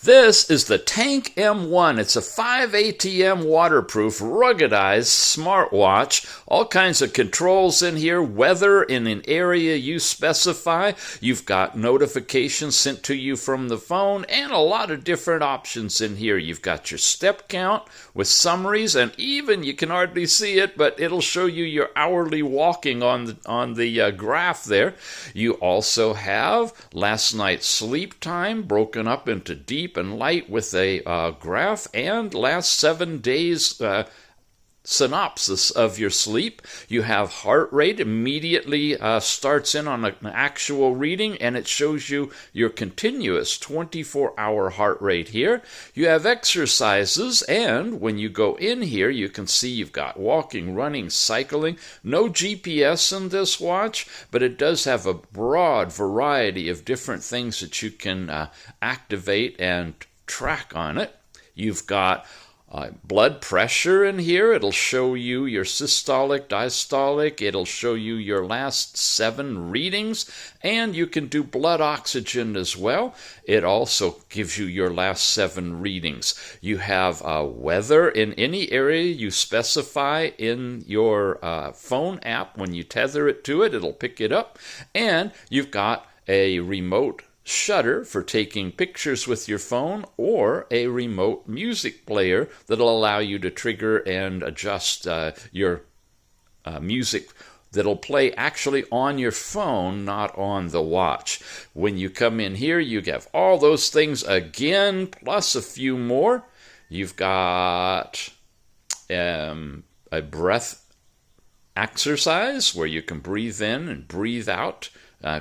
This is the Tank M1. It's a 5 ATM waterproof, ruggedized smartwatch. All kinds of controls in here, weather in an area you specify. You've got notifications sent to you from the phone and a lot of different options in here. You've got your step count with summaries, and even, you can hardly see it, but it'll show you your hourly walking on the graph there. You also have last night's sleep time broken up into deep and light with a graph, and last 7 days synopsis of your sleep. You have heart rate immediately starts in on an actual reading, and it shows you your continuous 24-hour heart rate here. You have exercises, and when you go in here, you can see you've got walking, running, cycling. No GPS in this watch, but it does have a broad variety of different things that you can activate and track on it. You've got blood pressure in here. It'll show you your systolic, diastolic. It'll show you your last 7 readings, and you can do blood oxygen as well. It also gives you your last 7 readings. You have weather in any area you specify in your phone app. When you tether it to it, it'll pick it up, and you've got a remote shutter for taking pictures with your phone, or a remote music player that'll allow you to trigger and adjust your music that'll play actually on your phone, not on the watch. When you come in here, you have all those things again, plus a few more. You've got a breath exercise where you can breathe in and breathe out,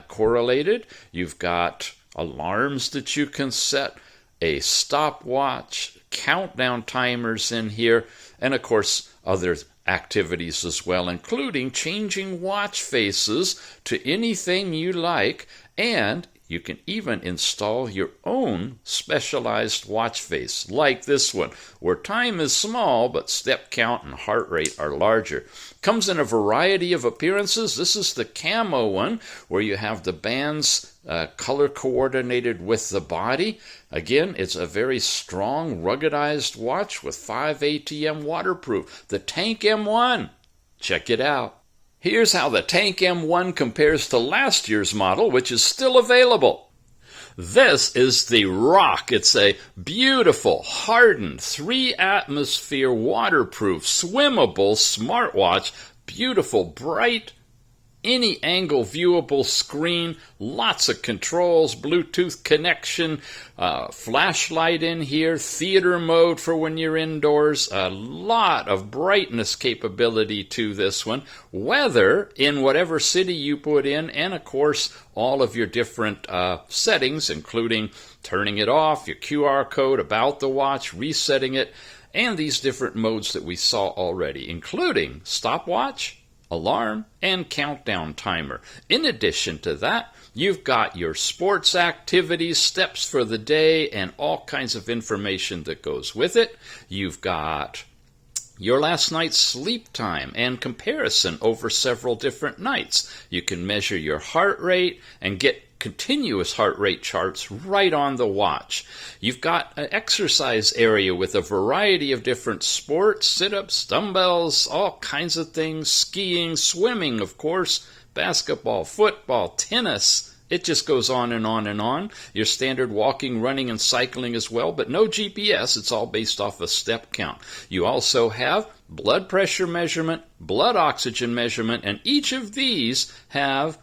correlated. You've got alarms that you can set, a stopwatch, countdown timers in here, and of course other activities as well, including changing watch faces to anything you like, and you can even install your own specialized watch face, like this one, where time is small, but step count and heart rate are larger. Comes in a variety of appearances. This is the camo one, where you have the bands color coordinated with the body. Again, it's a very strong, ruggedized watch with 5 ATM waterproof. The Tank M1. Check it out. Here's how the Tank M1 compares to last year's model, which is still available. This is the Rock. It's a beautiful, hardened, 3-atmosphere waterproof, swimmable smartwatch. Beautiful, bright, any angle viewable screen, lots of controls, Bluetooth connection, flashlight in here, theater mode for when you're indoors, a lot of brightness capability to this one, weather in whatever city you put in, and of course all of your different settings, including turning it off, your QR code, about the watch, resetting it, and these different modes that we saw already, including stopwatch, alarm, and countdown timer. In addition to that, you've got your sports activities, steps for the day, and all kinds of information that goes with it. You've got your last night's sleep time and comparison over several different nights. You can measure your heart rate and get continuous heart rate charts right on the watch. You've got an exercise area with a variety of different sports, sit-ups, dumbbells, all kinds of things, skiing, swimming, of course, basketball, football, tennis. It just goes on and on and on. Your standard walking, running, and cycling as well, but no GPS. It's all based off a step count. You also have blood pressure measurement, blood oxygen measurement, and each of these have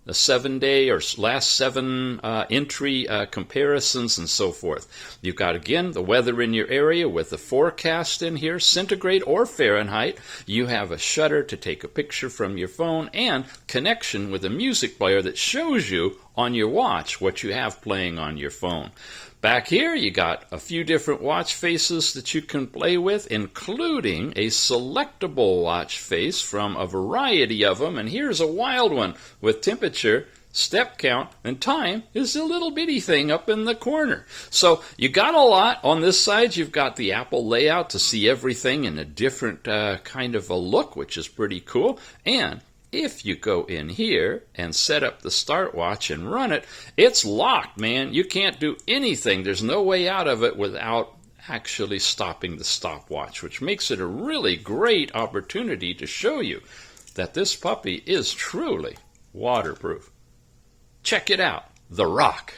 the 7-day or last 7 entry comparisons and so forth. You've got, again, the weather in your area with the forecast in here, centigrade or Fahrenheit. You have a shutter to take a picture from your phone, and connection with a music player that shows you on your watch what you have playing on your phone. Back here, you got a few different watch faces that you can play with, including a selectable watch face from a variety of them. And here's a wild one with temperature, step count, and time is a little bitty thing up in the corner. So you got a lot. On this side, you've got the Apple layout to see everything in a different kind of a look, which is pretty cool. And if you go in here and set up the start watch and run it, it's locked, man. You can't do anything. There's no way out of it without actually stopping the stopwatch, which makes it a really great opportunity to show you that this puppy is truly waterproof. Check it out, the Rock.